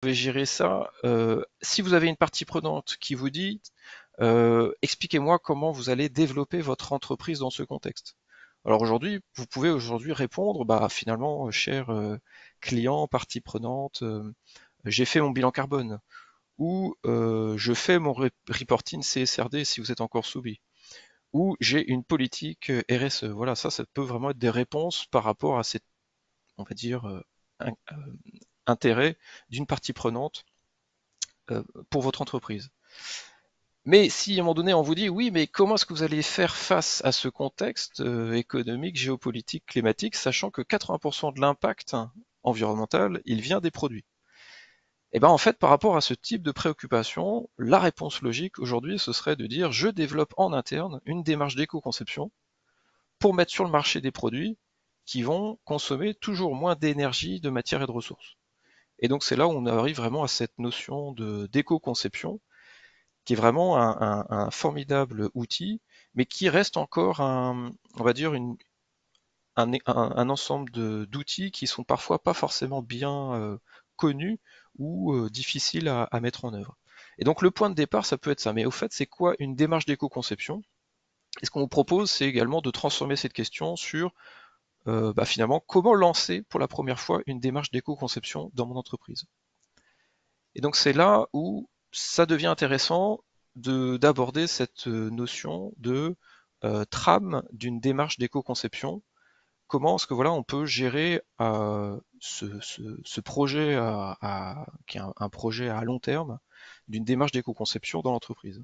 devez gérer ça, si vous avez une partie prenante qui vous dit expliquez-moi comment vous allez développer votre entreprise dans ce contexte. Alors aujourd'hui, vous pouvez aujourd'hui répondre, bah finalement, cher client, partie prenante, j'ai fait mon bilan carbone ou je fais mon reporting CSRD si vous êtes encore soumis ou j'ai une politique RSE. Voilà, ça peut vraiment être des réponses par rapport à cette, on va dire, intérêt d'une partie prenante pour votre entreprise. Mais si à un moment donné on vous dit oui, mais comment est-ce que vous allez faire face à ce contexte économique, géopolitique, climatique, sachant que 80% de l'impact environnemental, il vient des produits. Et ben en fait, par rapport à ce type de préoccupation, la réponse logique aujourd'hui, ce serait de dire je développe en interne une démarche d'éco-conception pour mettre sur le marché des produits qui vont consommer toujours moins d'énergie, de matière et de ressources. Et donc c'est là où on arrive vraiment à cette notion de d'éco-conception qui est vraiment un formidable outil, mais qui reste encore on va dire un ensemble d'outils qui sont parfois pas forcément bien connus ou difficiles à mettre en œuvre. Et donc le point de départ, ça peut être ça. Mais au fait, c'est quoi une démarche d'éco-conception? Et ce qu'on vous propose, c'est également de transformer cette question sur bah, finalement comment lancer pour la première fois une démarche d'éco-conception dans mon entreprise. Et donc c'est là où ça devient intéressant d'aborder cette notion de trame d'une démarche d'éco-conception. Comment est-ce que voilà on peut gérer ce projet qui est un projet à long terme d'une démarche d'éco-conception dans l'entreprise.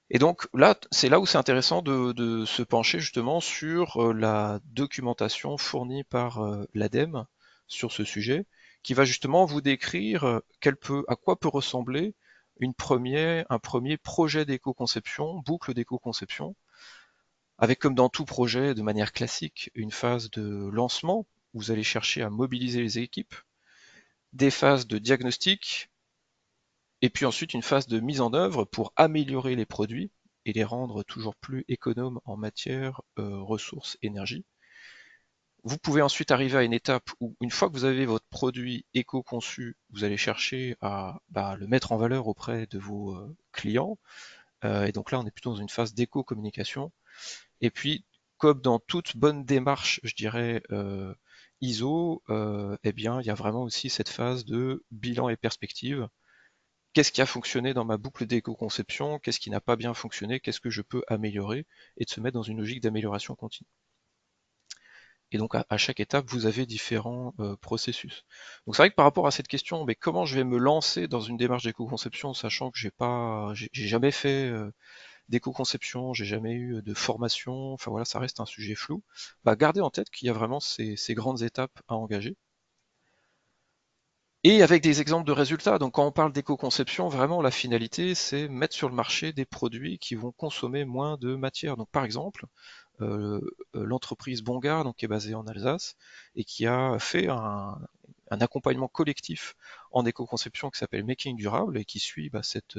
Et donc là, c'est là où c'est intéressant de se pencher justement sur la documentation fournie par l'ADEME sur ce sujet, qui va justement vous décrire à quoi peut ressembler un premier projet d'éco-conception, boucle d'éco-conception, avec comme dans tout projet de manière classique une phase de lancement, où vous allez chercher à mobiliser les équipes, des phases de diagnostic, et puis ensuite une phase de mise en œuvre pour améliorer les produits et les rendre toujours plus économes en matière, ressources, énergie. Vous pouvez ensuite arriver à une étape où, une fois que vous avez votre produit éco-conçu, vous allez chercher à bah, le mettre en valeur auprès de vos clients. Et donc là, on est plutôt dans une phase d'éco-communication. Et puis, comme dans toute bonne démarche, je dirais, ISO, eh bien, il y a vraiment aussi cette phase de bilan et perspective. Qu'est-ce qui a fonctionné dans ma boucle d'éco-conception? Qu'est-ce qui n'a pas bien fonctionné? Qu'est-ce que je peux améliorer? Et de se mettre dans une logique d'amélioration continue. Et donc à chaque étape, vous avez différents processus. Donc c'est vrai que par rapport à cette question, mais comment je vais me lancer dans une démarche d'éco-conception, sachant que j'ai jamais fait d'éco-conception, j'ai jamais eu de formation, enfin voilà, ça reste un sujet flou. Bah, gardez en tête qu'il y a vraiment ces grandes étapes à engager. Et avec des exemples de résultats. Donc quand on parle d'éco-conception, vraiment la finalité, c'est mettre sur le marché des produits qui vont consommer moins de matière. Donc par exemple, l'entreprise Bongar, donc, qui est basée en Alsace, et qui a fait un accompagnement collectif en éco-conception qui s'appelle Making Durable et qui suit bah, cette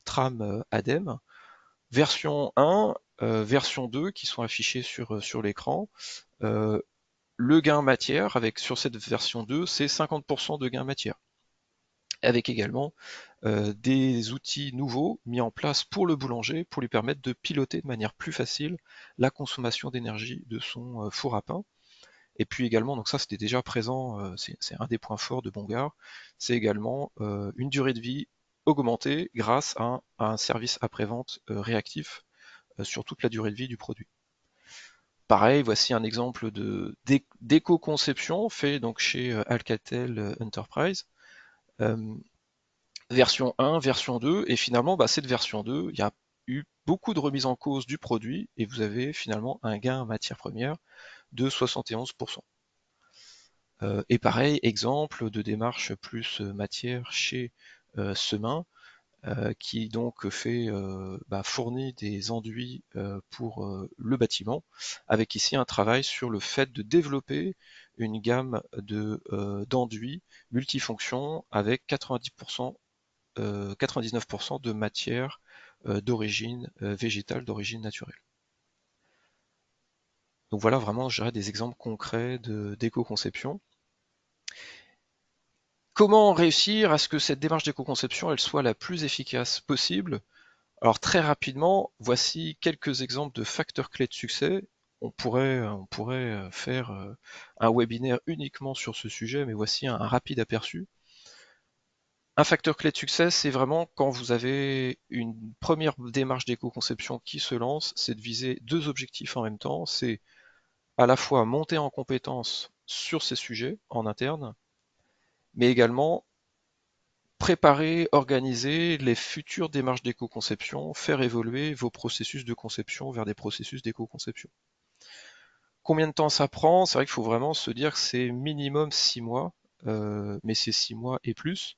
trame ADEME. Version 1, version 2 qui sont affichées sur l'écran. Euh, le gain matière, avec sur cette version 2, c'est 50% de gain matière. Avec également des outils nouveaux mis en place pour le boulanger pour lui permettre de piloter de manière plus facile la consommation d'énergie de son four à pain. Et puis également, donc ça c'était déjà présent, c'est un des points forts de Bongar, c'est également une durée de vie augmentée grâce à un service après-vente réactif sur toute la durée de vie du produit. Pareil, voici un exemple d'éco-conception fait donc chez Alcatel Enterprise. Euh, version 1, version 2, et finalement, bah, cette version 2, il y a eu beaucoup de remises en cause du produit, et vous avez finalement un gain en matière première de 71%. Et pareil, exemple de démarche plus matière chez Semin, qui donc bah, fournit des enduits pour le bâtiment, avec ici un travail sur le fait de développer une gamme d'enduits multifonctions avec 90%, 99% de matière d'origine végétale, d'origine naturelle. Donc voilà vraiment, je dirais, des exemples concrets d'éco-conception. Comment réussir à ce que cette démarche d'éco-conception elle soit la plus efficace possible? Alors très rapidement, voici quelques exemples de facteurs clés de succès. On pourrait faire un webinaire uniquement sur ce sujet, mais voici un rapide aperçu. Un facteur clé de succès, c'est vraiment quand vous avez une première démarche d'éco-conception qui se lance, c'est de viser deux objectifs en même temps. C'est à la fois monter en compétence sur ces sujets en interne, mais également préparer, organiser les futures démarches d'éco-conception, faire évoluer vos processus de conception vers des processus d'éco-conception. Combien de temps ça prend? C'est vrai qu'il faut vraiment se dire que c'est minimum 6 mois, mais c'est 6 mois et plus.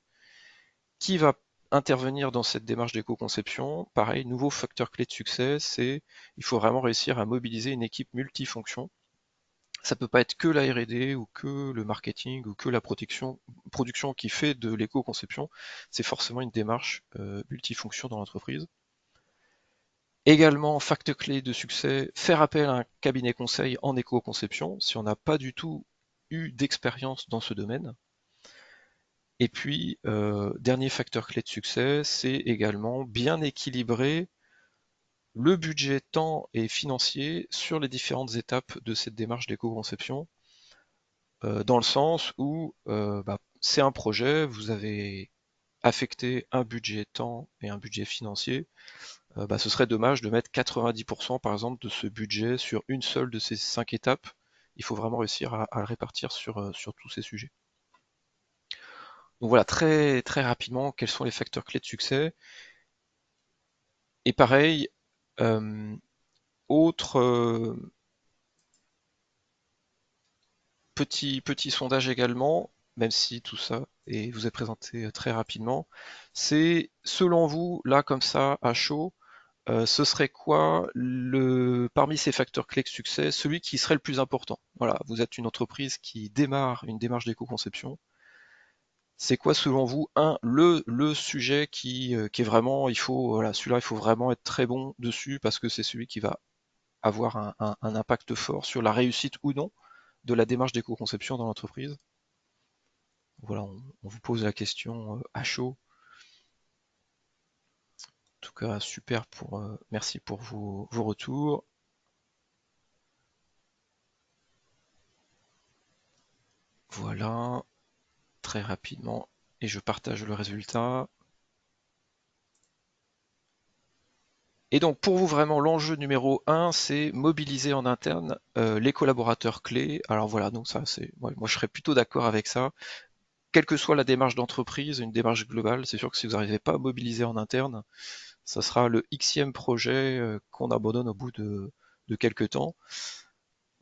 Qui va intervenir dans cette démarche d'éco-conception? Pareil, nouveau facteur clé de succès, c'est il faut vraiment réussir à mobiliser une équipe multifonction. Ça peut pas être que la R&D ou que le marketing ou que la production qui fait de l'éco-conception. C'est forcément une démarche multifonction dans l'entreprise. Également, facteur clé de succès, faire appel à un cabinet conseil en éco-conception si on n'a pas du tout eu d'expérience dans ce domaine. Et puis, dernier facteur clé de succès, c'est également bien équilibrer le budget temps et financier sur les différentes étapes de cette démarche d'éco-conception, dans le sens où c'est un projet, vous avez affecté un budget temps et un budget financier, ce serait dommage de mettre 90% par exemple de ce budget sur une seule de ces 5 étapes. Il faut vraiment réussir à le répartir sur tous ces sujets. Donc voilà, très, très rapidement, quels sont les facteurs clés de succès. Et pareil, euh, autre petit sondage également, même si tout ça vous est présenté très rapidement, c'est selon vous, là comme ça, à chaud, ce serait quoi parmi ces facteurs clés de succès, celui qui serait le plus important? Voilà, vous êtes une entreprise qui démarre une démarche d'éco-conception. C'est quoi selon vous le sujet qui est vraiment, voilà, celui-là, il faut vraiment être très bon dessus parce que c'est celui qui va avoir un impact fort sur la réussite ou non de la démarche d'éco-conception dans l'entreprise. Voilà, on vous pose la question à chaud. En tout cas, super merci pour vos retours. Voilà, très rapidement, et je partage le résultat. Et donc pour vous vraiment l'enjeu numéro un, c'est mobiliser en interne les collaborateurs clés. Alors voilà, donc ça c'est moi je serais plutôt d'accord avec ça. Quelle que soit la démarche d'entreprise, une démarche globale, c'est sûr que si vous n'arrivez pas à mobiliser en interne, ça sera le xème projet qu'on abandonne au bout de quelques temps.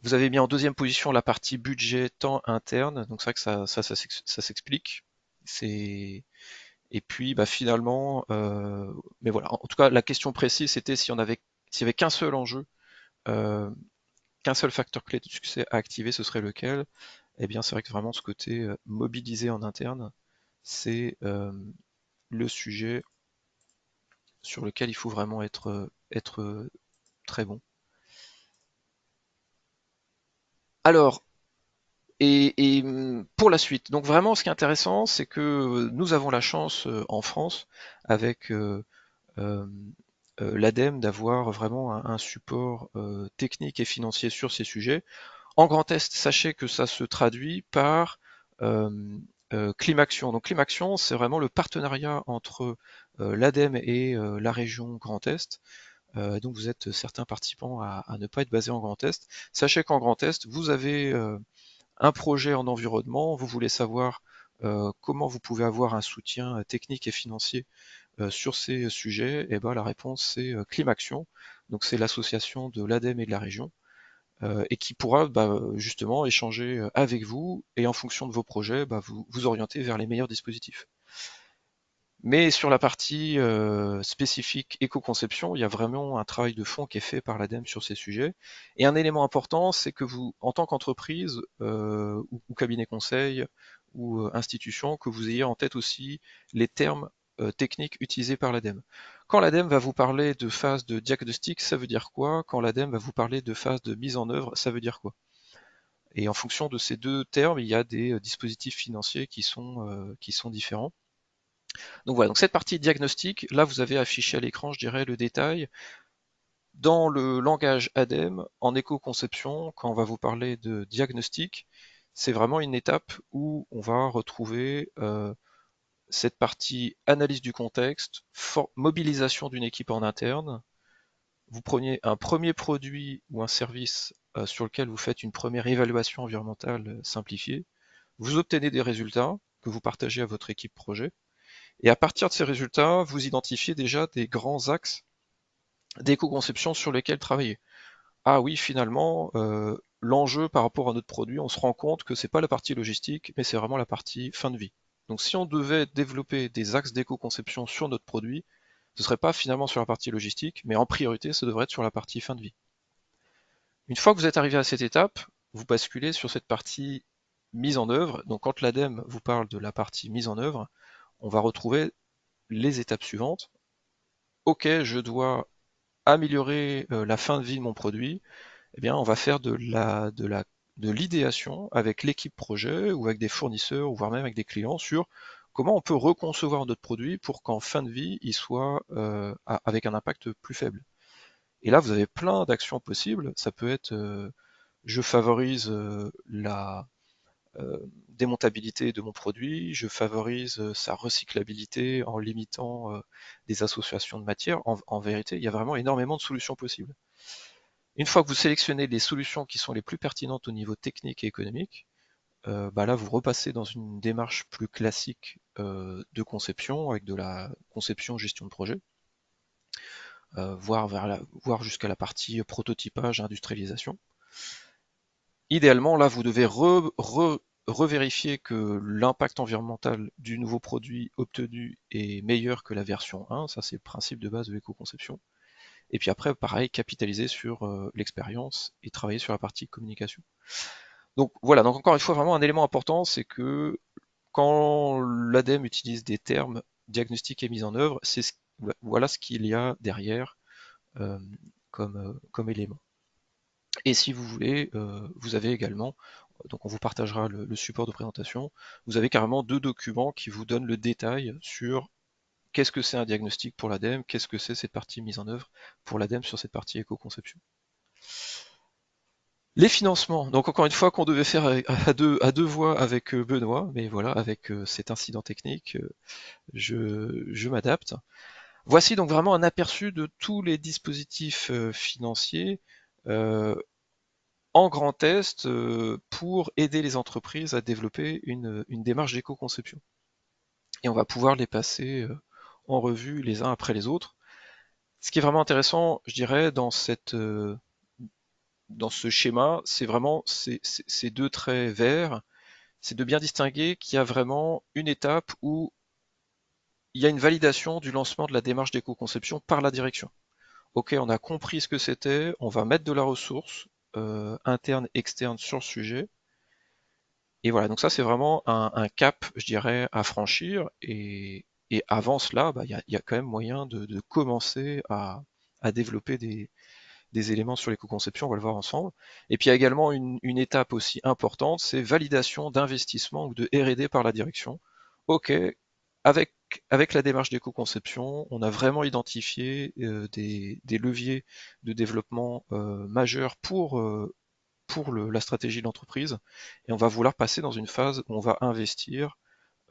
Vous avez mis en deuxième position la partie budget temps interne, donc c'est vrai que ça s'explique. C'est Et puis finalement, mais voilà. En tout cas, la question précise, c'était s'il y avait qu'un seul enjeu, euh, qu'un seul facteur clé de succès à activer, ce serait lequel? Eh bien, c'est vrai que vraiment ce côté mobilisé en interne, c'est le sujet sur lequel il faut vraiment être très bon. Alors, pour la suite, donc vraiment, ce qui est intéressant, c'est que nous avons la chance en France, avec euh, l'ADEME, d'avoir vraiment un support technique et financier sur ces sujets. En Grand Est, sachez que ça se traduit par euh, Climaction. Donc Climaction, c'est vraiment le partenariat entre l'ADEME et la région Grand Est. Donc vous êtes certains participants à ne pas être basés en Grand Est. Sachez qu'en Grand Est, vous avez un projet en environnement, vous voulez savoir comment vous pouvez avoir un soutien technique et financier sur ces sujets, et ben la réponse c'est Climaction. Donc c'est l'association de l'ADEME et de la région, et qui pourra justement échanger avec vous et en fonction de vos projets, vous orienter vers les meilleurs dispositifs. Mais sur la partie spécifique éco-conception, il y a vraiment un travail de fond qui est fait par l'ADEME sur ces sujets. Et un élément important, c'est que vous, en tant qu'entreprise ou cabinet conseil ou institution, que vous ayez en tête aussi les termes techniques utilisés par l'ADEME. Quand l'ADEME va vous parler de phase de diagnostic, ça veut dire quoi? Quand l'ADEME va vous parler de phase de mise en œuvre, ça veut dire quoi? Et en fonction de ces deux termes, il y a des dispositifs financiers qui sont différents. Donc voilà, donc cette partie diagnostic, là vous avez affiché à l'écran, je dirais, le détail. Dans le langage ADEME, en éco-conception, quand on va vous parler de diagnostic, c'est vraiment une étape où on va retrouver cette partie analyse du contexte, mobilisation d'une équipe en interne. Vous preniez un premier produit ou un service sur lequel vous faites une première évaluation environnementale simplifiée. Vous obtenez des résultats que vous partagez à votre équipe projet. Et à partir de ces résultats, vous identifiez déjà des grands axes d'éco-conception sur lesquels travailler. Ah oui, finalement, l'enjeu par rapport à notre produit, on se rend compte que c'est pas la partie logistique, mais c'est vraiment la partie fin de vie. Donc si on devait développer des axes d'éco-conception sur notre produit, ce serait pas finalement sur la partie logistique, mais en priorité, ça devrait être sur la partie fin de vie. Une fois que vous êtes arrivé à cette étape, vous basculez sur cette partie mise en œuvre. Donc quand l'ADEME vous parle de la partie mise en œuvre, on va retrouver les étapes suivantes. Ok, je dois améliorer la fin de vie de mon produit. Eh bien, on va faire de l'idéation avec l'équipe projet ou avec des fournisseurs ou voire même avec des clients sur comment on peut reconcevoir notre produit pour qu'en fin de vie, il soit avec un impact plus faible. Et là, vous avez plein d'actions possibles. Ça peut être je favorise la démontabilité de mon produit, je favorise sa recyclabilité en limitant des associations de matières. En vérité, il y a vraiment énormément de solutions possibles. Une fois que vous sélectionnez les solutions qui sont les plus pertinentes au niveau technique et économique, bah là vous repassez dans une démarche plus classique de conception, avec de la conception gestion de projet, voire jusqu'à la partie prototypage, industrialisation. Idéalement, là vous devez revérifier que l'impact environnemental du nouveau produit obtenu est meilleur que la version 1, ça c'est le principe de base de l'éco-conception. Et puis après, pareil, capitaliser sur l'expérience et travailler sur la partie communication. Donc voilà, donc encore une fois, vraiment un élément important, c'est que quand l'ADEME utilise des termes diagnostic et mise en œuvre, voilà ce qu'il y a derrière euh, comme élément. Et si vous voulez, vous avez également, donc on vous partagera le support de présentation, vous avez carrément deux documents qui vous donnent le détail sur qu'est-ce que c'est un diagnostic pour l'ADEME, qu'est-ce que c'est cette partie mise en œuvre pour l'ADEME sur cette partie éco-conception. Les financements, donc encore une fois qu'on devait faire à deux voix avec Benoît, mais voilà, avec cet incident technique, je m'adapte. Voici donc vraiment un aperçu de tous les dispositifs financiers en grand test pour aider les entreprises à développer une démarche d'éco-conception. Et on va pouvoir les passer en revue les uns après les autres. Ce qui est vraiment intéressant, je dirais, dans ce schéma, c'est vraiment ces deux traits verts, c'est de bien distinguer qu'il y a vraiment une étape où il y a une validation du lancement de la démarche d'éco-conception par la direction. Ok, on a compris ce que c'était, on va mettre de la ressource interne, externe sur le sujet. Et voilà, donc ça c'est vraiment un cap, je dirais, à franchir. Et avant cela, bah, y a quand même moyen de commencer à développer des éléments sur l'éco-conception, on va le voir ensemble. Et puis il y a également une étape aussi importante, c'est validation d'investissement ou de R&D par la direction. Ok, avec, avec la démarche d'éco-conception, on a vraiment identifié des leviers de développement majeurs pour la stratégie de l'entreprise, et on va vouloir passer dans une phase où on va investir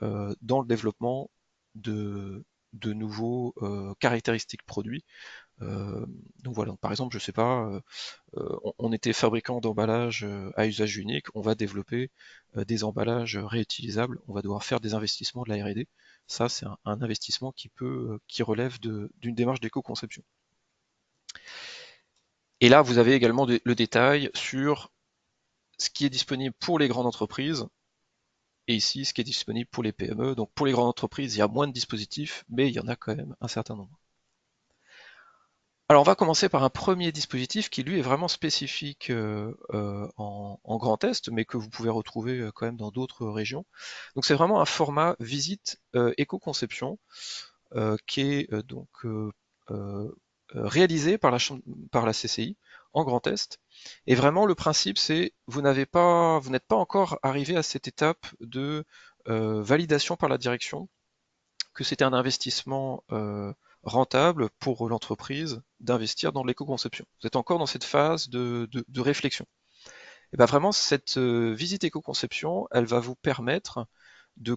dans le développement de nouveaux caractéristiques produits. Donc voilà, donc par exemple, je sais pas, on était fabricant d'emballages à usage unique, on va développer des emballages réutilisables, on va devoir faire des investissements de la R&D. Ça, c'est un investissement qui relève d'une démarche d'éco-conception. Et là, vous avez également le détail sur ce qui est disponible pour les grandes entreprises, et ici, ce qui est disponible pour les PME. Donc pour les grandes entreprises, il y a moins de dispositifs, mais il y en a quand même un certain nombre. Alors on va commencer par un premier dispositif qui lui est vraiment spécifique en Grand Est, mais que vous pouvez retrouver quand même dans d'autres régions. Donc c'est vraiment un format visite éco-conception qui est donc réalisé par la CCI en grand test. Et vraiment, le principe, c'est vous n'êtes pas encore arrivé à cette étape de validation par la direction que c'était un investissement rentable pour l'entreprise d'investir dans l'éco-conception. Vous êtes encore dans cette phase de réflexion. Et bien vraiment, cette visite éco-conception, elle va vous permettre de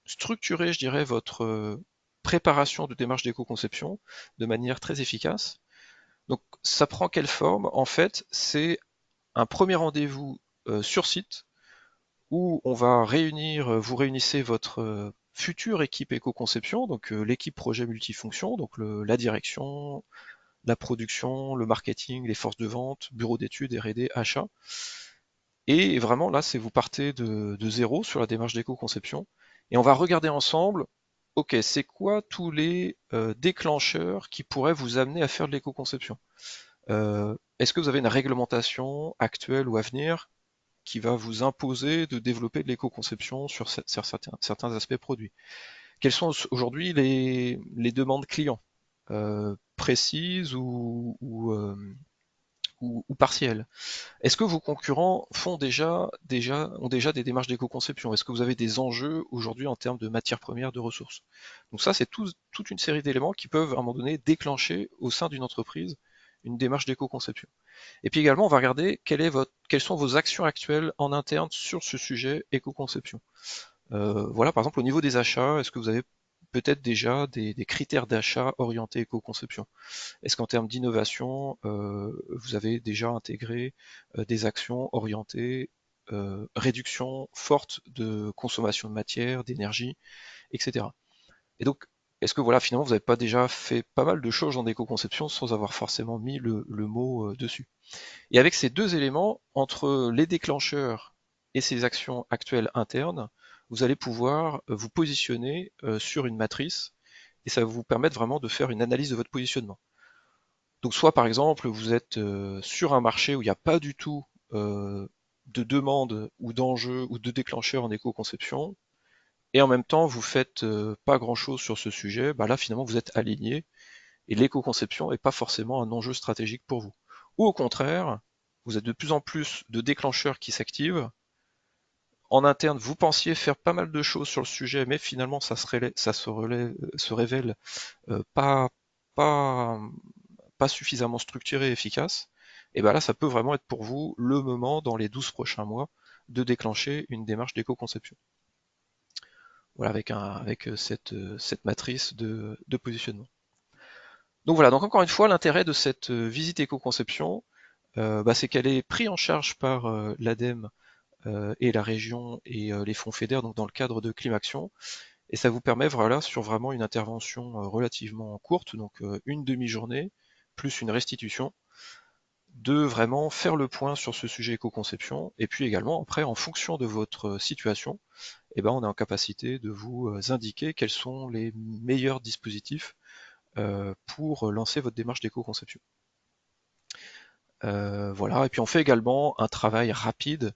structurer, je dirais, votre préparation de démarche d'éco-conception de manière très efficace. Donc ça prend quelle forme? En fait, c'est un premier rendez-vous sur site où on va réunir, vous réunissez votre future équipe éco-conception, donc l'équipe projet multifonction, donc la direction, la production, le marketing, les forces de vente, bureau d'études, R&D, achat. Et vraiment là, c'est vous partez de zéro sur la démarche d'éco-conception et on va regarder ensemble, ok, c'est quoi tous les déclencheurs qui pourraient vous amener à faire de l'éco-conception? Est-ce que vous avez une réglementation actuelle ou à venir qui va vous imposer de développer de l'éco-conception sur certains aspects produits? Quelles sont aujourd'hui les demandes clients précises ou partielles? Est-ce que vos concurrents ont déjà des démarches d'éco-conception? Est-ce que vous avez des enjeux aujourd'hui en termes de matières premières, de ressources? Donc ça, c'est toute une série d'éléments qui peuvent à un moment donné déclencher au sein d'une entreprise une démarche d'éco-conception. Et puis également, on va regarder quelles sont vos actions actuelles en interne sur ce sujet éco-conception. Voilà, par exemple, au niveau des achats, est-ce que vous avez peut-être déjà des critères d'achat orientés éco-conception? Est-ce qu'en termes d'innovation, vous avez déjà intégré des actions orientées réduction forte de consommation de matière, d'énergie, etc. Et donc, est-ce que voilà, finalement, vous n'avez pas déjà fait pas mal de choses en éco-conception sans avoir forcément mis le mot dessus? Et avec ces deux éléments, entre les déclencheurs et ces actions actuelles internes, vous allez pouvoir vous positionner sur une matrice et ça va vous permettre vraiment de faire une analyse de votre positionnement. Donc soit par exemple vous êtes sur un marché où il n'y a pas du tout de demande ou d'enjeu ou de déclencheur en éco-conception, et en même temps vous faites pas grand-chose sur ce sujet, bah là finalement vous êtes aligné et l'éco-conception n'est pas forcément un enjeu stratégique pour vous. Ou au contraire, vous avez de plus en plus de déclencheurs qui s'activent. En interne, vous pensiez faire pas mal de choses sur le sujet, mais finalement se révèle pas, pas, pas suffisamment structuré et efficace. Et bien là, ça peut vraiment être pour vous le moment dans les 12 prochains mois de déclencher une démarche d'éco-conception. Voilà, avec cette matrice de positionnement. Donc voilà, donc encore une fois, l'intérêt de cette visite éco-conception, c'est qu'elle est prise en charge par l'ADEME et la région et les fonds FEDER, donc dans le cadre de Climaction, et ça vous permet voilà, sur vraiment une intervention relativement courte, donc une demi-journée, plus une restitution, de vraiment faire le point sur ce sujet éco-conception, et puis également après, en fonction de votre situation, eh ben, on est en capacité de vous indiquer quels sont les meilleurs dispositifs pour lancer votre démarche d'éco-conception. Voilà, et puis on fait également un travail rapide,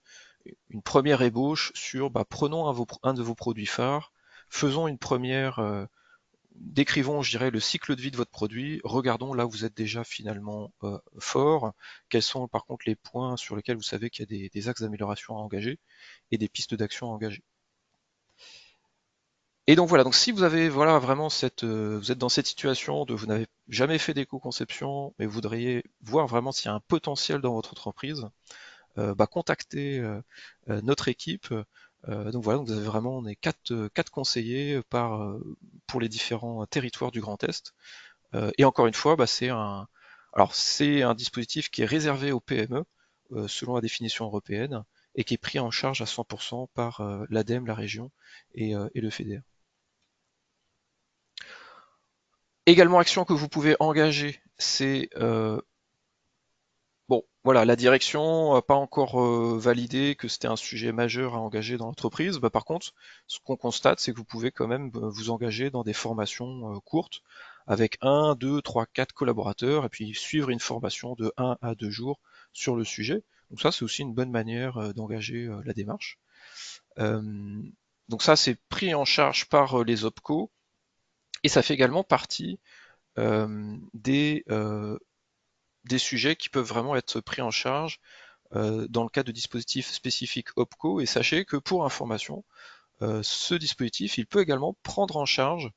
une première ébauche sur, prenons un de vos produits phares, faisons une première, décrivons, je dirais, le cycle de vie de votre produit, regardons là où vous êtes déjà finalement fort, quels sont par contre les points sur lesquels vous savez qu'il y a des axes d'amélioration à engager et des pistes d'action à engager. Et donc voilà, donc si vous avez voilà vraiment vous êtes dans cette situation de vous n'avez jamais fait d'éco-conception, mais vous voudriez voir vraiment s'il y a un potentiel dans votre entreprise, contactez notre équipe. Donc voilà, donc vous avez vraiment on est quatre conseillers pour les différents territoires du Grand Est. Et encore une fois, c'est un dispositif qui est réservé aux PME selon la définition européenne et qui est pris en charge à 100% par l'ADEME, la région et le FEDER. Également, action que vous pouvez engager, c'est bon, voilà, la direction n'a pas encore validé que c'était un sujet majeur à engager dans l'entreprise. Par contre, ce qu'on constate, c'est que vous pouvez quand même vous engager dans des formations courtes avec un, deux, trois, quatre collaborateurs et puis suivre une formation de 1 à 2 jours sur le sujet. Donc ça, c'est aussi une bonne manière d'engager la démarche. Euh, donc ça, c'est pris en charge par les OPCO et ça fait également partie des des sujets qui peuvent vraiment être pris en charge dans le cadre de dispositifs spécifiques OPCO. Et sachez que pour information, ce dispositif, il peut également prendre en charge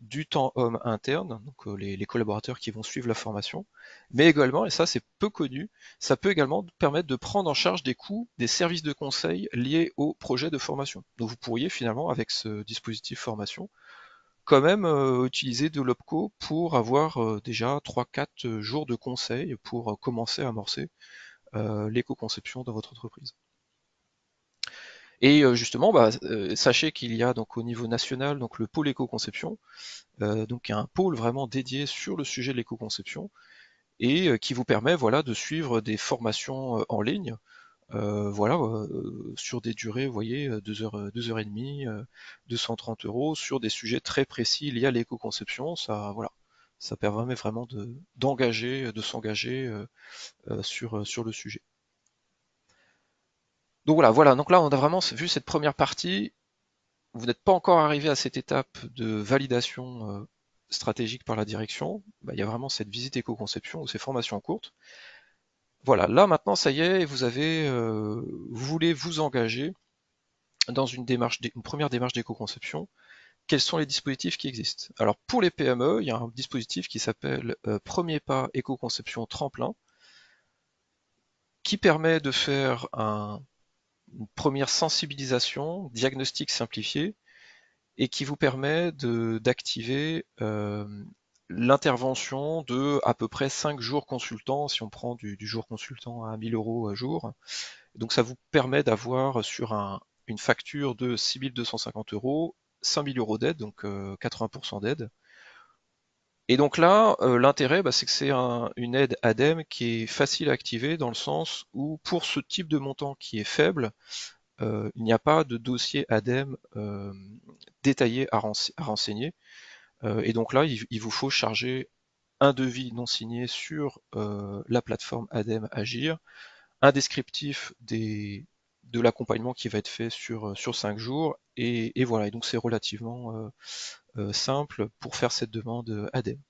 du temps homme interne, donc les collaborateurs qui vont suivre la formation, mais également, et ça c'est peu connu, ça peut également permettre de prendre en charge des coûts des services de conseil liés au projet de formation. Donc vous pourriez finalement, avec ce dispositif formation, quand même utiliser de l'OPCO pour avoir déjà 3-4 jours de conseil pour commencer à amorcer l'éco-conception dans votre entreprise. Et justement, sachez qu'il y a donc au niveau national donc le pôle éco-conception, donc un pôle vraiment dédié sur le sujet de l'éco-conception et qui vous permet voilà de suivre des formations en ligne, voilà sur des durées, vous voyez, 2 heures et demie, 230 euros sur des sujets très précis liés à l'éco-conception. Ça voilà, ça permet vraiment de s'engager sur le sujet. Donc voilà, donc là on a vraiment vu cette première partie. Vous n'êtes pas encore arrivé à cette étape de validation stratégique par la direction. Il y a vraiment cette visite éco-conception ou ces formations courtes. Voilà, là maintenant ça y est, vous voulez vous engager dans une première démarche d'éco-conception. Quels sont les dispositifs qui existent? Alors pour les PME, il y a un dispositif qui s'appelle Premier pas éco-conception tremplin, qui permet de faire une première sensibilisation, diagnostic simplifié, et qui vous permet d'activer l'intervention de à peu près 5 jours consultants, si on prend du jour consultant à 1000 euros à jour. Donc ça vous permet d'avoir sur une facture de 6250 euros, 5000 euros d'aide, donc 80% d'aide. Et donc là, l'intérêt, c'est que c'est une aide ADEME qui est facile à activer dans le sens où pour ce type de montant qui est faible, il n'y a pas de dossier ADEME détaillé à renseigner. Et donc là, il vous faut charger un devis non signé sur la plateforme ADEME Agir, un descriptif de l'accompagnement qui va être fait sur 5 jours, et voilà. Et donc c'est relativement simple pour faire cette demande ADEME.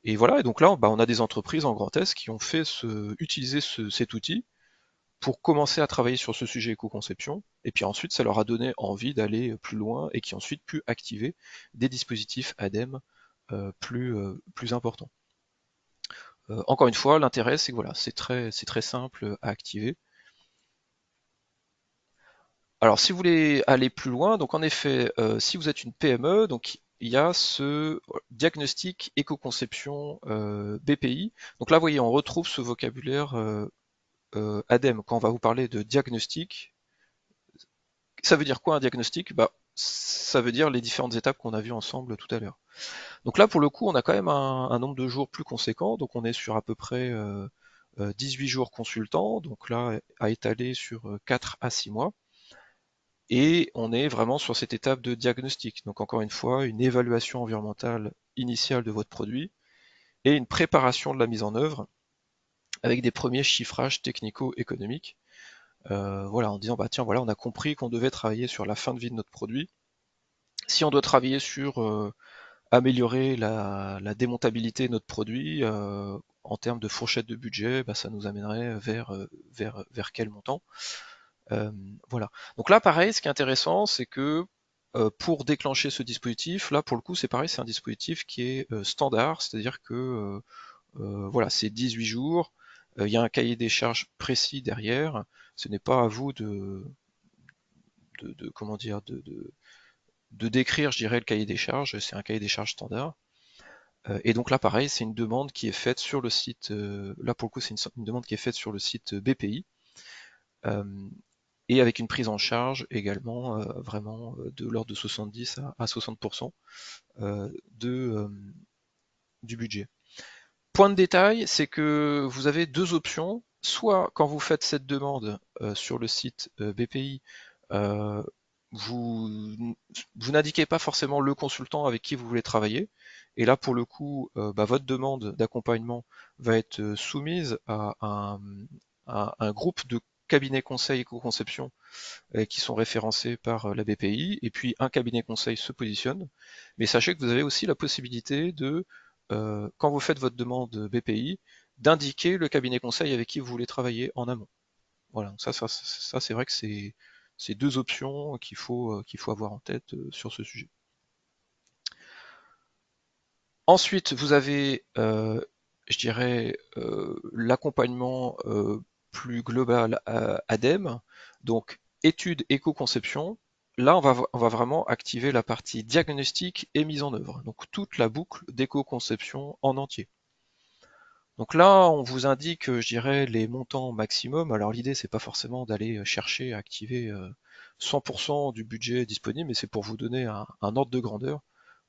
Et voilà, et donc là, on a des entreprises en Grand Est qui ont fait utiliser cet outil pour commencer à travailler sur ce sujet éco-conception, et puis ensuite ça leur a donné envie d'aller plus loin et qui ont ensuite pu activer des dispositifs ADEME plus importants. Encore une fois, l'intérêt c'est que voilà, c'est très simple à activer. Alors si vous voulez aller plus loin, donc en effet, si vous êtes une PME, donc il y a ce diagnostic éco-conception BPI. Donc là, vous voyez, on retrouve ce vocabulaire ADEME quand on va vous parler de diagnostic. Ça veut dire quoi un diagnostic? Ça veut dire les différentes étapes qu'on a vues ensemble tout à l'heure. Donc là, pour le coup, on a quand même un nombre de jours plus conséquent. Donc on est sur à peu près 18 jours consultants. Donc là, à étaler sur 4 à 6 mois. Et on est vraiment sur cette étape de diagnostic. Donc encore une fois, une évaluation environnementale initiale de votre produit et une préparation de la mise en œuvre avec des premiers chiffrages technico-économiques. Voilà, en disant bah tiens voilà, on a compris qu'on devait travailler sur la fin de vie de notre produit. Si on doit travailler sur améliorer la démontabilité de notre produit en termes de fourchette de budget, ça nous amènerait vers quel montant. Voilà. Donc là, pareil, ce qui est intéressant, c'est que pour déclencher ce dispositif, là, pour le coup, c'est pareil, c'est un dispositif qui est standard, c'est-à-dire que voilà, c'est 18 jours, il y a un cahier des charges précis derrière, ce n'est pas à vous comment dire, de décrire, je dirais, le cahier des charges, c'est un cahier des charges standard. Et donc là, pareil, c'est une demande qui est faite sur le site, là pour le coup, c'est une demande qui est faite sur le site BPI, euh, et avec une prise en charge également vraiment de l'ordre de 70 à 60% de, du budget. Point de détail, c'est que vous avez deux options. Soit quand vous faites cette demande sur le site BPI, euh, vous, vous n'indiquez pas forcément le consultant avec qui vous voulez travailler. Et là, pour le coup, votre demande d'accompagnement va être soumise à un groupe de cabinets conseil éco-conception qui sont référencés par la BPI. Et puis, un cabinet conseil se positionne. Mais sachez que vous avez aussi la possibilité de quand vous faites votre demande BPI, d'indiquer le cabinet conseil avec qui vous voulez travailler en amont. Voilà, donc ça c'est vrai que c'est deux options qu'il faut avoir en tête sur ce sujet. Ensuite, vous avez, je dirais, l'accompagnement plus global ADEME, donc études éco-conception. Là, on va vraiment activer la partie diagnostic et mise en œuvre, donc toute la boucle d'éco-conception en entier. Donc là, on vous indique, je dirais, les montants maximum. Alors l'idée, c'est pas forcément d'aller chercher à activer 100% du budget disponible, mais c'est pour vous donner un ordre de grandeur,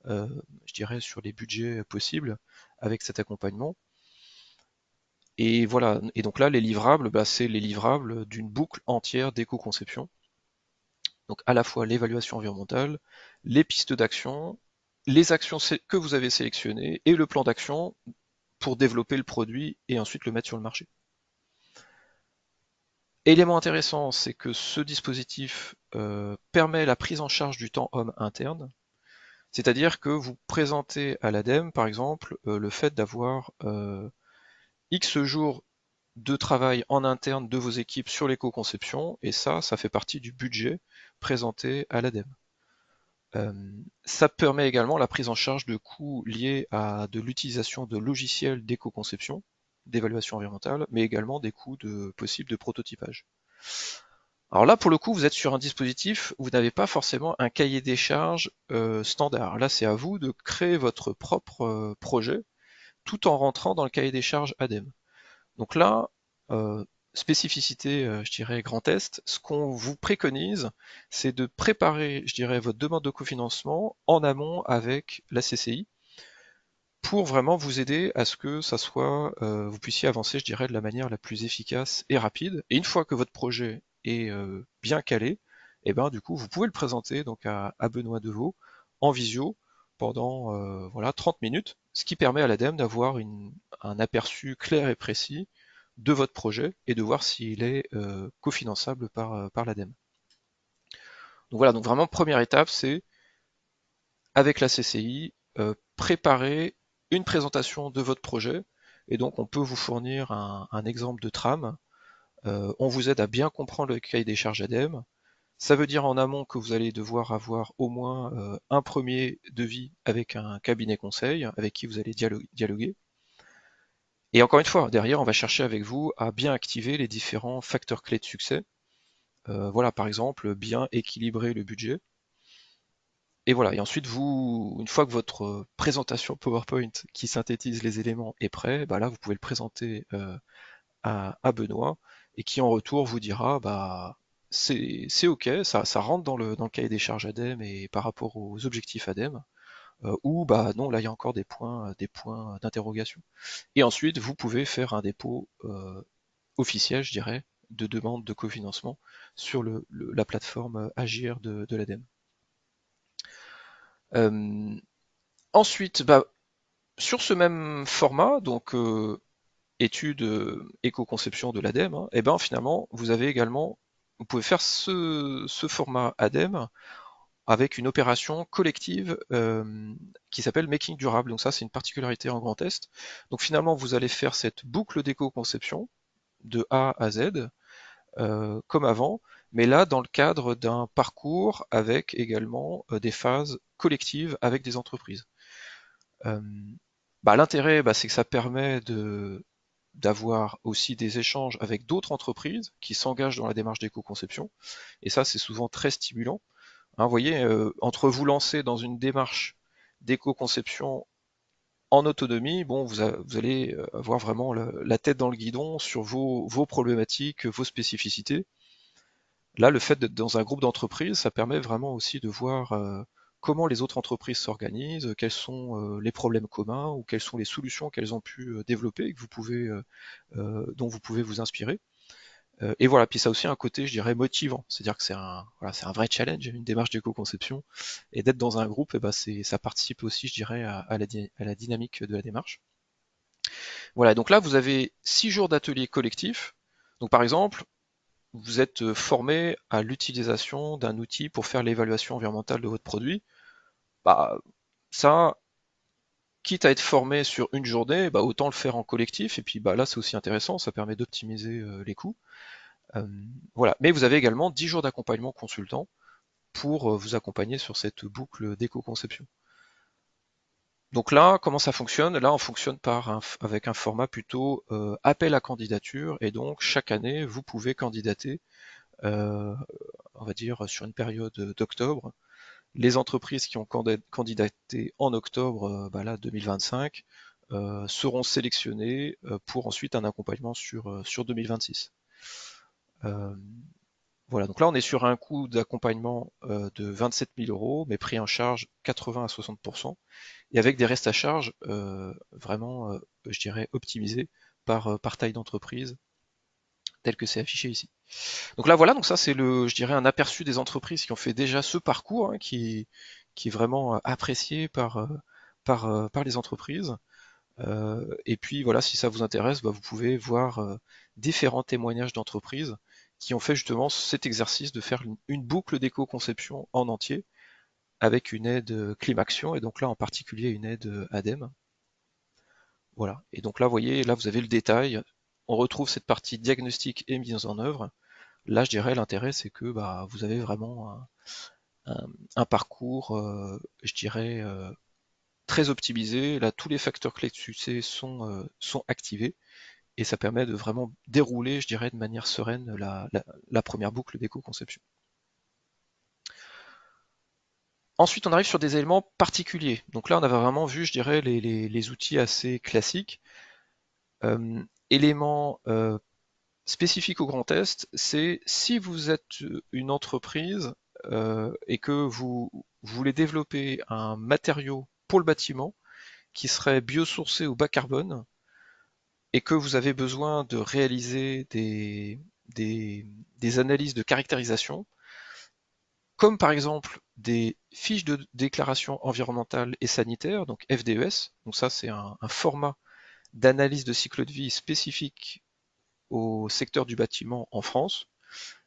je dirais, sur les budgets possibles avec cet accompagnement. Et voilà. Et donc là, les livrables, bah, c'est les livrables d'une boucle entière d'éco-conception. Donc à la fois l'évaluation environnementale, les pistes d'action, les actions que vous avez sélectionnées et le plan d'action pour développer le produit et ensuite le mettre sur le marché. Élément intéressant, c'est que ce dispositif permet la prise en charge du temps homme interne, c'est-à-dire que vous présentez à l'ADEME, par exemple, le fait d'avoir X jours de travail en interne de vos équipes sur l'éco-conception, et ça fait partie du budget présenté à l'ADEME. Ça permet également la prise en charge de coûts liés à de l'utilisation de logiciels d'éco-conception, d'évaluation environnementale, mais également des coûts possibles de prototypage. Alors là, pour le coup, vous êtes sur un dispositif où vous n'avez pas forcément un cahier des charges standard. Là, c'est à vous de créer votre propre projet tout en rentrant dans le cahier des charges ADEME. Donc là, spécificité, je dirais, Grand Est, ce qu'on vous préconise, c'est de préparer, je dirais, votre demande de cofinancement en amont avec la CCI pour vraiment vous aider à ce que ça soit, vous puissiez avancer, je dirais, de la manière la plus efficace et rapide. Et une fois que votre projet est bien calé, et ben du coup, vous pouvez le présenter donc à Benoît Deveau en visio pendant voilà 30 minutes, ce qui permet à l'ADEME d'avoir un aperçu clair et précis de votre projet et de voir s'il est cofinançable par l'ADEME. Donc voilà, donc vraiment première étape, c'est avec la CCI, préparer une présentation de votre projet, et donc on peut vous fournir un exemple de trame. On vous aide à bien comprendre le cahier des charges ADEME. Ça veut dire en amont que vous allez devoir avoir au moins un premier devis avec un cabinet conseil avec qui vous allez dialoguer. Et encore une fois, derrière, on va chercher avec vous à bien activer les différents facteurs clés de succès. Voilà, par exemple, bien équilibrer le budget. Et voilà, et ensuite vous, une fois que votre présentation PowerPoint qui synthétise les éléments est prêt, bah là vous pouvez le présenter à Benoît et qui en retour vous dira bah c'est ok, ça rentre dans le cahier des charges ADEME et par rapport aux objectifs ADEME, ou bah non là il y a encore des points d'interrogation. Et ensuite vous pouvez faire un dépôt officiel, je dirais, de demande de cofinancement sur la plateforme Agir de l'ADEME. Ensuite, bah, sur ce même format, donc étude éco-conception de l'ADEME, hein, et ben finalement vous avez également, vous pouvez faire ce format ADEME avec une opération collective qui s'appelle Making Durable. Donc ça c'est une particularité en Grand Est. Donc finalement vous allez faire cette boucle d'éco-conception de A à Z comme avant, mais là dans le cadre d'un parcours avec également des phases collectives avec des entreprises. Euh, Bah, l'intérêt, bah, c'est que ça permet d'avoir aussi des échanges avec d'autres entreprises qui s'engagent dans la démarche d'éco-conception. Et ça, c'est souvent très stimulant. Hein, vous voyez, entre vous lancer dans une démarche d'éco-conception en autonomie, bon, vous allez avoir vraiment la tête dans le guidon sur vos problématiques, vos spécificités. Là, le fait d'être dans un groupe d'entreprises, ça permet vraiment aussi de voir comment les autres entreprises s'organisent, quels sont les problèmes communs ou quelles sont les solutions qu'elles ont pu développer et que dont vous pouvez vous inspirer. Et voilà, puis ça a aussi un côté, je dirais, motivant. C'est-à-dire que voilà, c'est un vrai challenge, une démarche d'éco-conception. Et d'être dans un groupe, eh ben, ça participe aussi, je dirais, à la dynamique de la démarche. Voilà, donc là, vous avez 6 jours d'ateliers collectifs. Donc par exemple, vous êtes formé à l'utilisation d'un outil pour faire l'évaluation environnementale de votre produit. Bah, ça, quitte à être formé sur une journée, bah, autant le faire en collectif, et puis bah, là c'est aussi intéressant, ça permet d'optimiser les coûts. Euh, voilà. Mais vous avez également 10 jours d'accompagnement consultant pour vous accompagner sur cette boucle d'éco-conception. Donc là, comment ça fonctionne? Là, on fonctionne avec un format plutôt appel à candidature, et donc chaque année, vous pouvez candidater, euh, on va dire sur une période d'octobre. Les entreprises qui ont candidaté en octobre, bah là 2025, seront sélectionnées pour ensuite un accompagnement sur 2026. Euh, voilà, donc là on est sur un coût d'accompagnement de 27 000 euros, mais pris en charge 80 à 60%, et avec des restes à charge vraiment, je dirais, optimisés par taille d'entreprise, tel que c'est affiché ici. Donc là voilà, donc ça c'est je dirais, un aperçu des entreprises qui ont fait déjà ce parcours, hein, qui est vraiment apprécié par les entreprises. Et puis voilà, si ça vous intéresse, bah, vous pouvez voir différents témoignages d'entreprises qui ont fait justement cet exercice de faire une boucle d'éco-conception en entier avec une aide Climaction, et donc là en particulier une aide ADEME. Voilà. Et donc là, vous voyez, là vous avez le détail. On retrouve cette partie diagnostic et mise en œuvre. Là, je dirais, l'intérêt, c'est que bah, vous avez vraiment un parcours, je dirais, très optimisé. Là, tous les facteurs clés de succès sont activés, et ça permet de vraiment dérouler, je dirais, de manière sereine la première boucle d'éco-conception. Ensuite, on arrive sur des éléments particuliers. Donc là, on avait vraiment vu, je dirais, les outils assez classiques. Éléments spécifiques au Grand Est, c'est si vous êtes une entreprise et que vous voulez développer un matériau pour le bâtiment qui serait biosourcé ou bas carbone, et que vous avez besoin de réaliser des, des analyses de caractérisation, comme par exemple des fiches de déclaration environnementale et sanitaire, donc FDES. Donc ça, c'est un format d'analyse de cycle de vie spécifique au secteur du bâtiment en France.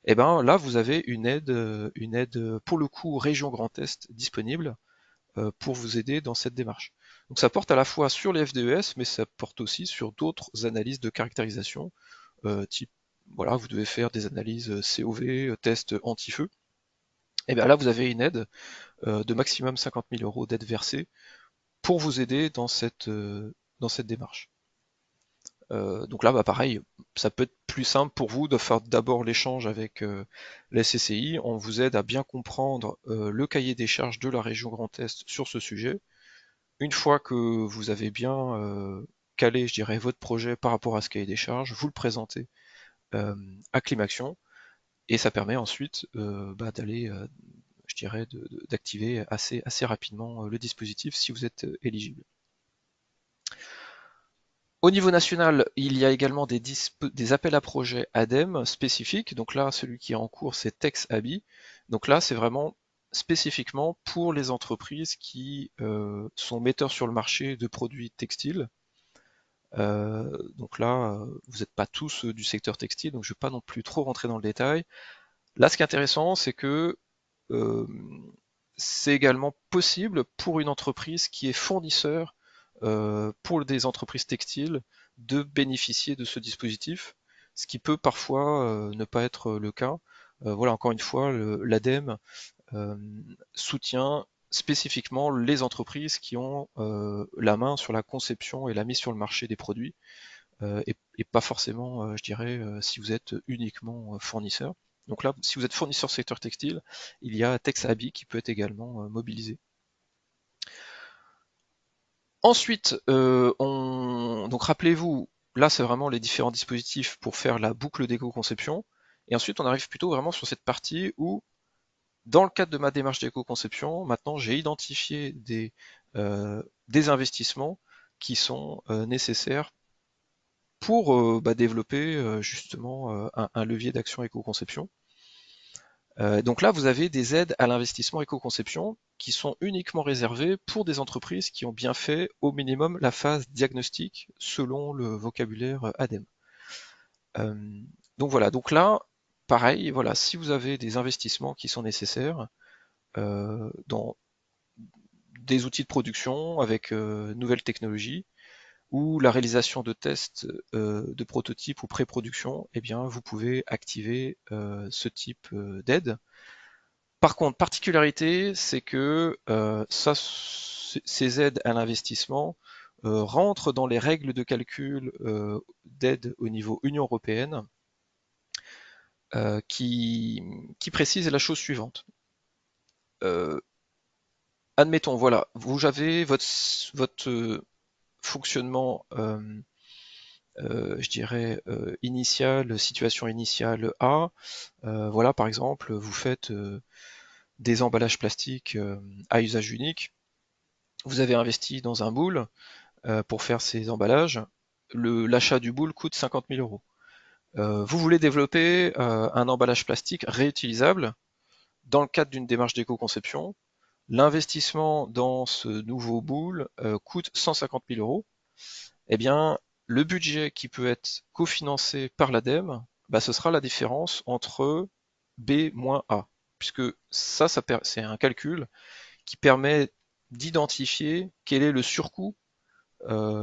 Et ben là, vous avez une aide pour le coup région Grand Est disponible pour vous aider dans cette démarche. Donc ça porte à la fois sur les FDES, mais ça porte aussi sur d'autres analyses de caractérisation, type, voilà, vous devez faire des analyses COV, tests anti-feu. Et bien là, vous avez une aide de maximum 50 000 euros d'aide versée pour vous aider dans cette démarche. Donc là, bah, pareil, ça peut être plus simple pour vous de faire d'abord l'échange avec la CCI. On vous aide à bien comprendre le cahier des charges de la région Grand Est sur ce sujet. Une fois que vous avez bien calé, je dirais, votre projet par rapport à ce cahier des charges, vous le présentez euh, à Climaction, et ça permet ensuite bah, d'aller, je dirais, d'activer assez rapidement le dispositif si vous êtes éligible. Au niveau national, il y a également des appels à projets ADEME spécifiques. Donc là, celui qui est en cours, c'est TexAbi. Donc là, c'est vraiment spécifiquement pour les entreprises qui sont metteurs sur le marché de produits textiles. Donc là, vous n'êtes pas tous du secteur textile, donc je ne vais pas non plus trop rentrer dans le détail. Là, ce qui est intéressant, c'est que euh, c'est également possible pour une entreprise qui est fournisseur pour des entreprises textiles de bénéficier de ce dispositif, ce qui peut parfois ne pas être le cas. Voilà, encore une fois, l'ADEME euh, soutient spécifiquement les entreprises qui ont la main sur la conception et la mise sur le marché des produits, et pas forcément, je dirais, si vous êtes uniquement fournisseur. Donc là, si vous êtes fournisseur secteur textile, il y a TexAbi qui peut être également mobilisé. Ensuite, donc rappelez-vous, là c'est vraiment les différents dispositifs pour faire la boucle d'éco-conception. Et ensuite, on arrive plutôt vraiment sur cette partie où, dans le cadre de ma démarche d'éco-conception, maintenant j'ai identifié des investissements qui sont nécessaires pour bah, développer justement un levier d'action éco-conception. Donc là, vous avez des aides à l'investissement éco-conception qui sont uniquement réservées pour des entreprises qui ont bien fait au minimum la phase diagnostique selon le vocabulaire ADEME. Euh, donc voilà, donc là, pareil, voilà, si vous avez des investissements qui sont nécessaires dans des outils de production avec nouvelles technologies ou la réalisation de tests de prototypes ou pré-production, eh bien vous pouvez activer ce type d'aide. Par contre, particularité, c'est que ces aides à l'investissement rentrent dans les règles de calcul d'aide au niveau Union européenne qui précise la chose suivante. Admettons, voilà, vous avez votre fonctionnement, je dirais, initial, situation initiale A. Voilà, par exemple, vous faites des emballages plastiques à usage unique. Vous avez investi dans un moule pour faire ces emballages. L'achat du moule coûte 50 000 euros. Vous voulez développer un emballage plastique réutilisable dans le cadre d'une démarche d'éco-conception. L'investissement dans ce nouveau moule coûte 150 000 euros. Eh bien, le budget qui peut être cofinancé par l'ADEME, bah, ce sera la différence entre B moins A, puisque c'est un calcul qui permet d'identifier quel est le surcoût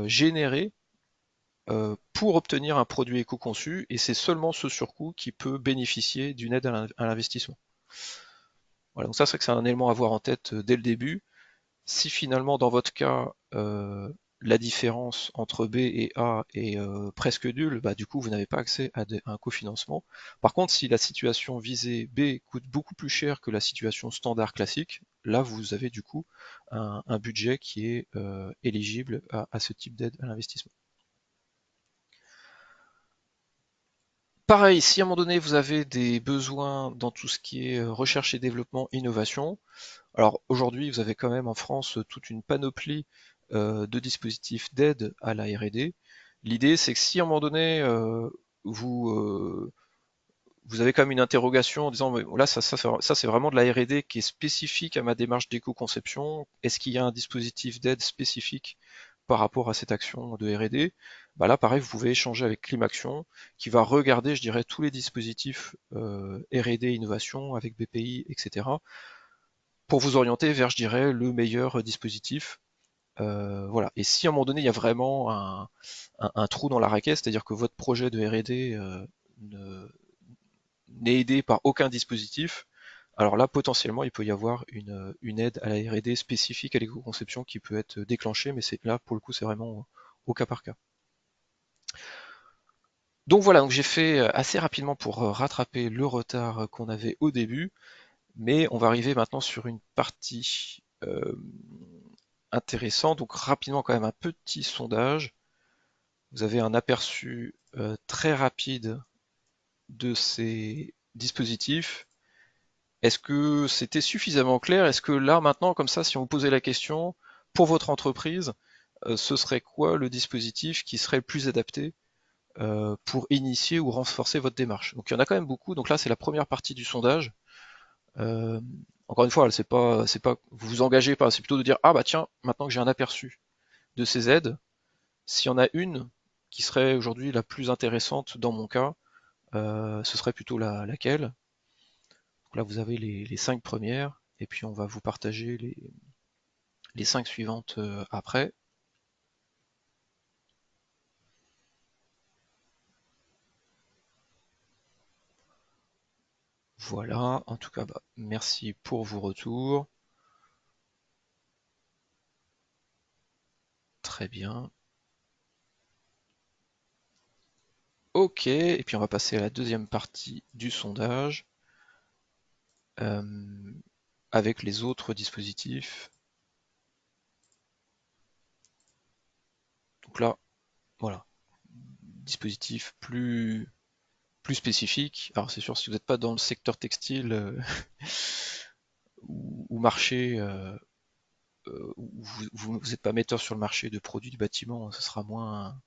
généré pour obtenir un produit éco-conçu, et c'est seulement ce surcoût qui peut bénéficier d'une aide à l'investissement. Voilà, donc ça, c'est que c'est un élément à avoir en tête dès le début. Si finalement, dans votre cas, la différence entre B et A est presque nulle, bah, du coup, vous n'avez pas accès à un cofinancement. Par contre, si la situation visée B coûte beaucoup plus cher que la situation standard classique, là, vous avez du coup un budget qui est éligible à ce type d'aide à l'investissement. Pareil, si à un moment donné vous avez des besoins dans tout ce qui est recherche et développement, innovation, alors aujourd'hui vous avez quand même en France toute une panoplie de dispositifs d'aide à la R&D. L'idée c'est que si à un moment donné vous, vous avez quand même une interrogation en disant là ça c'est vraiment de la R&D qui est spécifique à ma démarche d'éco-conception, est-ce qu'il y a un dispositif d'aide spécifique par rapport à cette action de R&D? Bah là pareil vous pouvez échanger avec Climaction qui va regarder je dirais tous les dispositifs R&D innovation avec BPI etc pour vous orienter vers je dirais le meilleur dispositif. Voilà. Et si à un moment donné il y a vraiment un trou dans la raquette, c'est-à-dire que votre projet de R&D n'est aidé par aucun dispositif, alors là, potentiellement, il peut y avoir une aide à la R&D spécifique à l'éco-conception qui peut être déclenchée, mais c'est là, pour le coup, c'est vraiment au cas par cas. Donc voilà, donc j'ai fait assez rapidement pour rattraper le retard qu'on avait au début, mais on va arriver maintenant sur une partie intéressante. Donc rapidement, quand même, un petit sondage. Vous avez un aperçu très rapide de ces dispositifs. Est-ce que c'était suffisamment clair? Est-ce que là, maintenant, comme ça, si on vous posait la question, pour votre entreprise, ce serait quoi le dispositif qui serait le plus adapté pour initier ou renforcer votre démarche? Donc il y en a quand même beaucoup. Donc là, c'est la première partie du sondage. Euh, Encore une fois, c'est pas, vous vous engagez pas, c'est plutôt de dire, ah bah tiens, maintenant que j'ai un aperçu de ces aides, s'il y en a une qui serait aujourd'hui la plus intéressante dans mon cas, ce serait plutôt laquelle? Donc là, vous avez les 5 premières, et puis on va vous partager les 5 suivantes après. Voilà, en tout cas, bah, merci pour vos retours. Très bien. Ok, et puis on va passer à la deuxième partie du sondage euh, avec les autres dispositifs. Donc là, voilà, dispositif plus spécifique. Alors c'est sûr, si vous n'êtes pas dans le secteur textile ou marché, où vous n'êtes pas metteur sur le marché de produits du bâtiment, ce sera moins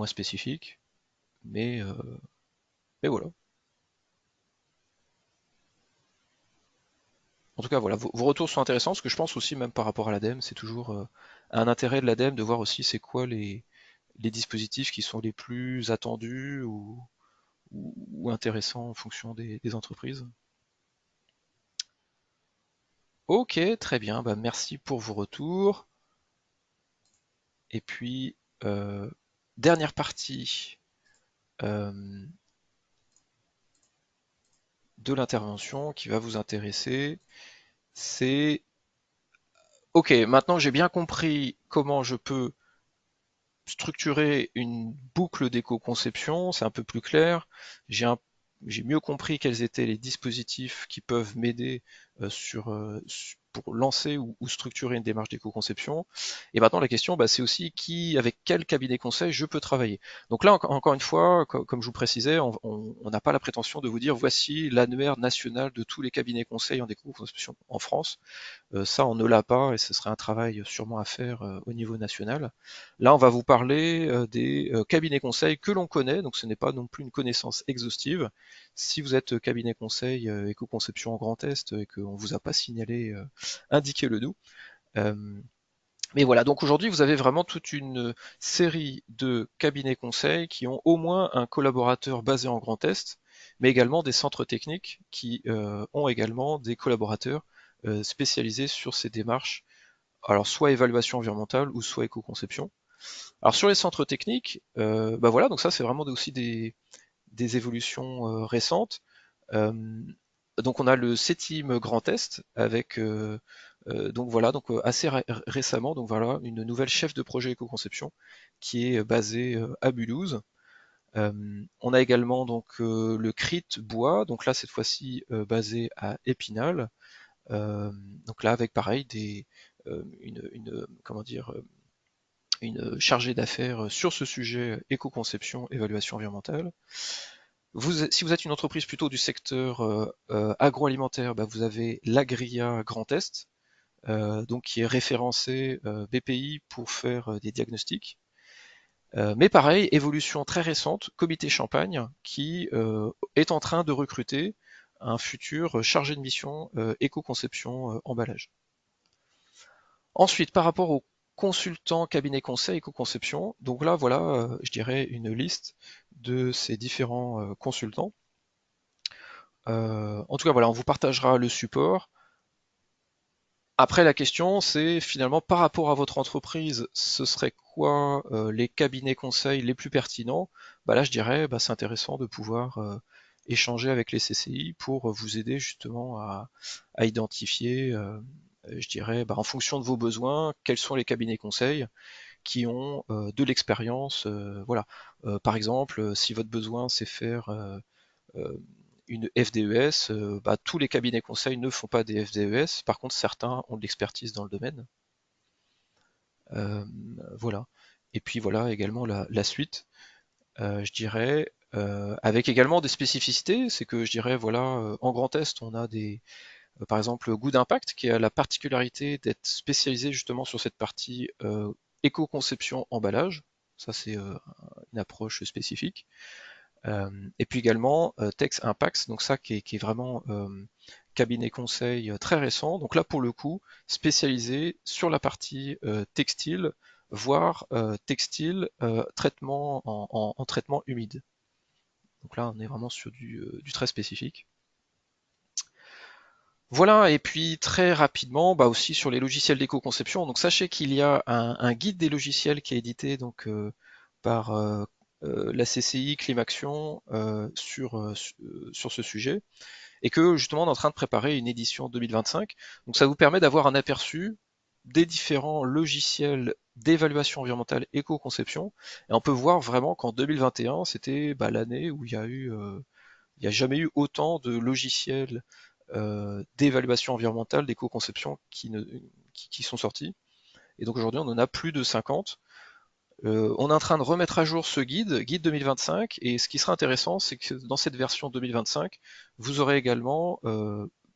spécifique. Mais, euh, mais voilà. En tout cas, voilà, vos retours sont intéressants, parce que je pense aussi, même par rapport à l'ADEME, c'est toujours un intérêt de l'ADEME de voir aussi c'est quoi les dispositifs qui sont les plus attendus ou intéressants en fonction des entreprises. Ok, très bien, bah, merci pour vos retours. Et puis, dernière partie euh, de l'intervention qui va vous intéresser, c'est ok, maintenant que j'ai bien compris comment je peux structurer une boucle d'éco-conception, c'est un peu plus clair. J'ai un- j'ai mieux compris quels étaient les dispositifs qui peuvent m'aider pour lancer ou structurer une démarche d'éco-conception. Et maintenant, la question, bah, c'est aussi avec quel cabinet conseil je peux travailler. Donc là, encore une fois, comme je vous précisais, on n'a pas la prétention de vous dire voici l'annuaire national de tous les cabinets conseils en déco-conception en France. Ça, on ne l'a pas et ce serait un travail sûrement à faire au niveau national. Là, on va vous parler des cabinets conseils que l'on connaît, donc ce n'est pas non plus une connaissance exhaustive. Si vous êtes cabinet conseil éco-conception en Grand Est et qu'on ne vous a pas signalé, indiquez-le nous. Euh, mais voilà, donc aujourd'hui, vous avez vraiment toute une série de cabinets conseils qui ont au moins un collaborateur basé en Grand Est, mais également des centres techniques qui ont également des collaborateurs spécialisés sur ces démarches, alors soit évaluation environnementale ou soit éco-conception. Alors sur les centres techniques, bah voilà, donc ça c'est vraiment aussi des évolutions récentes. Euh, donc on a le CETIM Grand Est avec donc voilà, donc assez récemment, donc voilà, une nouvelle chef de projet éco-conception qui est basée à Mulhouse. On a également donc le CRIT Bois, donc là cette fois-ci basé à Épinal. Euh, donc là avec pareil comment dire une chargée d'affaires sur ce sujet éco-conception, évaluation environnementale. Si vous êtes une entreprise plutôt du secteur agroalimentaire, bah, vous avez l'Agria Grand Est, donc qui est référencé BPI pour faire des diagnostics. Mais pareil, évolution très récente, Comité Champagne, qui est en train de recruter un futur chargé de mission éco-conception emballage. Ensuite, par rapport aux consultants cabinet conseil éco-conception, donc là voilà, je dirais une liste de ces différents consultants. En tout cas voilà, on vous partagera le support. Après, la question, c'est finalement par rapport à votre entreprise, ce serait quoi les cabinets conseils les plus pertinents? Bah là, je dirais, bah, c'est intéressant de pouvoir échanger avec les CCI pour vous aider justement à identifier, je dirais, bah, en fonction de vos besoins, quels sont les cabinets conseils qui ont de l'expérience. Voilà. Par exemple, si votre besoin c'est faire euh, une FDES, bah, tous les cabinets conseils ne font pas des FDES, par contre certains ont de l'expertise dans le domaine. Euh, voilà. Et puis voilà également la suite, je dirais, avec également des spécificités, c'est que je dirais, voilà, en Grand Est, on a par exemple, Goût d'Impact, qui a la particularité d'être spécialisé justement sur cette partie éco-conception emballage. Ça, c'est une approche spécifique. Et puis également Tex Impact, donc ça qui est vraiment cabinet conseil très récent. Donc là pour le coup spécialisé sur la partie textile, voire textile traitement en traitement humide. Donc là on est vraiment sur du très spécifique. Voilà, et puis très rapidement, bah aussi sur les logiciels d'éco-conception. Donc sachez qu'il y a un guide des logiciels qui est édité donc par la CCI Climaction sur ce sujet, et que justement on est en train de préparer une édition 2025. Donc ça vous permet d'avoir un aperçu des différents logiciels d'évaluation environnementale éco-conception, et on peut voir vraiment qu'en 2021 c'était bah, l'année où il n'y a jamais eu autant de logiciels d'évaluation environnementale, d'éco-conception qui sont sortis. Et donc aujourd'hui, on en a plus de 50. On est en train de remettre à jour ce guide 2025, et ce qui sera intéressant, c'est que dans cette version 2025, vous aurez également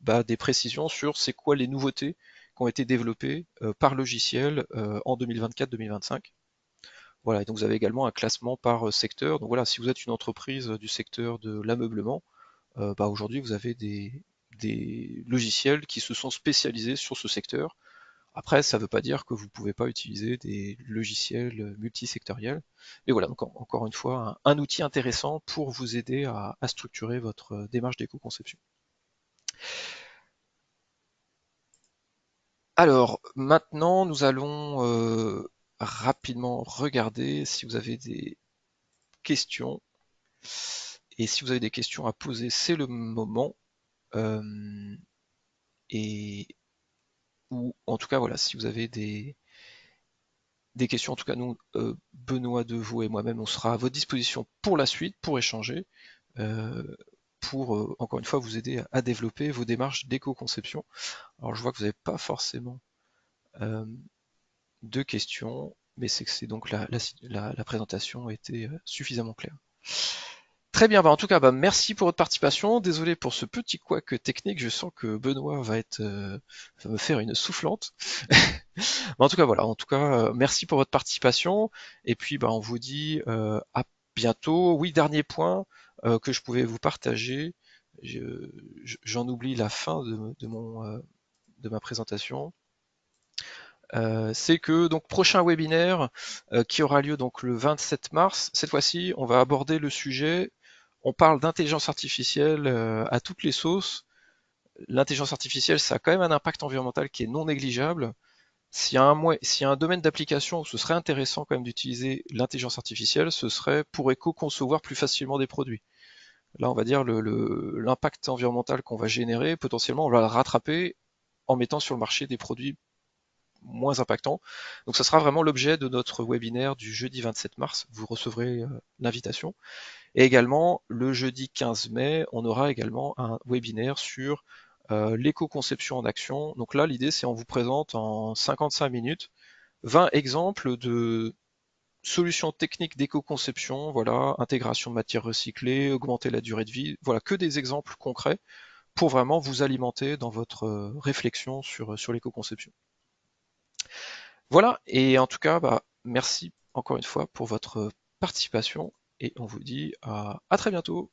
bah, des précisions sur c'est quoi les nouveautés qui ont été développées par logiciel en 2024-2025. Voilà, et donc vous avez également un classement par secteur. Donc voilà, si vous êtes une entreprise du secteur de l'ameublement, bah, aujourd'hui vous avez des logiciels qui se sont spécialisés sur ce secteur. Après, ça ne veut pas dire que vous ne pouvez pas utiliser des logiciels multisectoriels. Mais voilà, donc encore une fois, un outil intéressant pour vous aider à structurer votre démarche d'éco-conception. Alors, maintenant, nous allons rapidement regarder si vous avez des questions. Et si vous avez des questions à poser, c'est le moment. Euh, et ou en tout cas, voilà, si vous avez des questions, en tout cas, nous, Benoît Deveau et moi-même, on sera à votre disposition pour la suite, pour échanger, euh, pour encore une fois vous aider à développer vos démarches d'éco-conception. Alors, je vois que vous n'avez pas forcément euh, de questions, mais c'est que c'est donc la présentation était suffisamment claire. Très bien, bah en tout cas, bah merci pour votre participation. Désolé pour ce petit couac technique. Je sens que Benoît va me faire une soufflante. Mais en tout cas, voilà. En tout cas, merci pour votre participation. Et puis, bah, on vous dit à bientôt. Oui, dernier point que je pouvais vous partager. J'en oublie la fin de ma présentation. C'est que donc prochain webinaire qui aura lieu donc le 27 mars. Cette fois-ci, on va aborder le sujet. On parle d'intelligence artificielle à toutes les sauces. L'intelligence artificielle, ça a quand même un impact environnemental qui est non négligeable. S'il y a un domaine d'application où ce serait intéressant quand même d'utiliser l'intelligence artificielle, ce serait pour éco-concevoir plus facilement des produits. Là, on va dire l'impact environnemental qu'on va générer, potentiellement, on va le rattraper en mettant sur le marché des produits moins impactants. Donc ça sera vraiment l'objet de notre webinaire du jeudi 27 mars. Vous recevrez l'invitation. Et également, le jeudi 15 mai, on aura également un webinaire sur l'éco-conception en action. Donc là, l'idée, c'est on vous présente en 55 minutes 20 exemples de solutions techniques d'éco-conception, voilà, intégration de matières recyclées, augmenter la durée de vie, voilà, que des exemples concrets pour vraiment vous alimenter dans votre réflexion sur l'éco-conception. Voilà, et en tout cas, bah, merci encore une fois pour votre participation et on vous dit à très bientôt.